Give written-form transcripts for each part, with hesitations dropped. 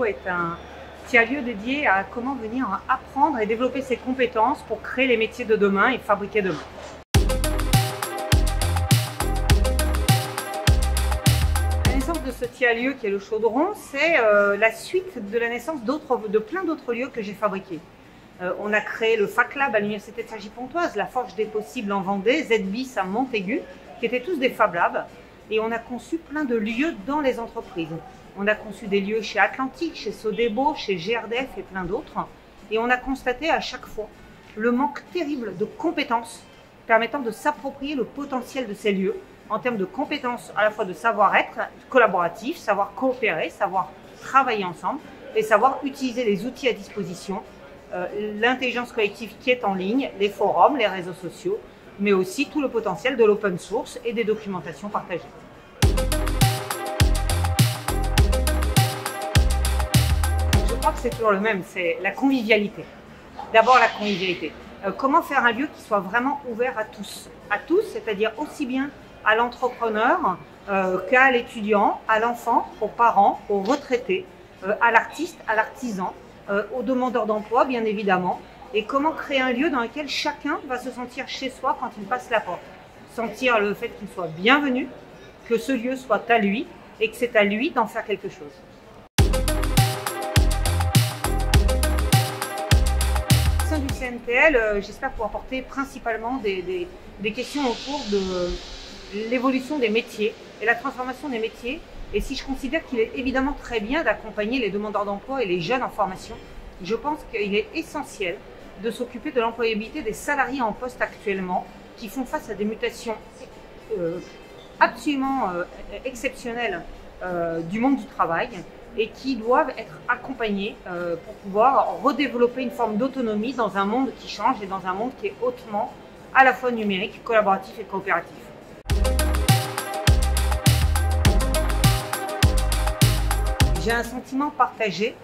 Tiers-Lieu est un tiers-lieu dédié à comment venir apprendre et développer ses compétences pour créer les métiers de demain et fabriquer demain. La naissance de ce tiers-lieu qui est le Chaudron, c'est la suite de la naissance de plein d'autres lieux que j'ai fabriqués. On a créé le FacLab à l'Université de Cergy-Pontoise, la Forge des Possibles en Vendée, ZBIS à Montaigu, qui étaient tous des Fab Labs. Et on a conçu plein de lieux dans les entreprises. On a conçu des lieux chez Atlantique, chez Sodebo, chez GRDF et plein d'autres. Et on a constaté à chaque fois le manque terrible de compétences permettant de s'approprier le potentiel de ces lieux en termes de compétences à la fois de savoir-être collaboratif, savoir coopérer, savoir travailler ensemble et savoir utiliser les outils à disposition, l'intelligence collective qui est en ligne, les forums, les réseaux sociaux, mais aussi tout le potentiel de l'open source et des documentations partagées. Je crois que c'est toujours le même, c'est la convivialité. D'abord la convivialité. Comment faire un lieu qui soit vraiment ouvert à tous, c'est-à-dire aussi bien à l'entrepreneur qu'à l'étudiant, à l'enfant, aux parents, aux retraités, à l'artiste, à l'artisan, aux demandeurs d'emploi bien évidemment. Et comment créer un lieu dans lequel chacun va se sentir chez soi quand il passe la porte. Sentir le fait qu'il soit bienvenu, que ce lieu soit à lui et que c'est à lui d'en faire quelque chose. Au sein du CNTL, j'espère pouvoir porter principalement des questions autour de l'évolution des métiers et la transformation des métiers. Et si je considère qu'il est évidemment très bien d'accompagner les demandeurs d'emploi et les jeunes en formation, je pense qu'il est essentiel de s'occuper de l'employabilité des salariés en poste actuellement qui font face à des mutations absolument exceptionnelles du monde du travail et qui doivent être accompagnés pour pouvoir redévelopper une forme d'autonomie dans un monde qui change et dans un monde qui est hautement à la fois numérique, collaboratif et coopératif. J'ai un sentiment partagé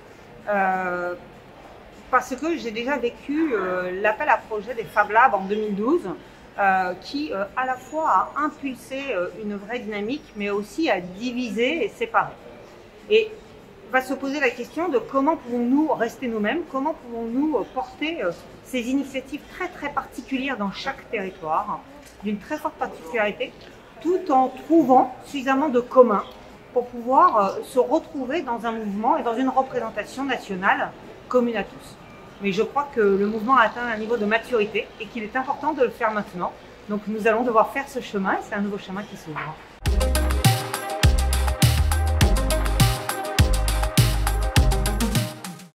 parce que j'ai déjà vécu l'appel à projet des Fab Labs en 2012 qui à la fois a impulsé une vraie dynamique mais aussi a divisé et séparé. Et va se poser la question de comment pouvons-nous rester nous-mêmes, comment pouvons-nous porter ces initiatives très très particulières dans chaque territoire, d'une très forte particularité, tout en trouvant suffisamment de commun pour pouvoir se retrouver dans un mouvement et dans une représentation nationale commune à tous. Mais je crois que le mouvement a atteint un niveau de maturité et qu'il est important de le faire maintenant. Donc nous allons devoir faire ce chemin et c'est un nouveau chemin qui s'ouvre.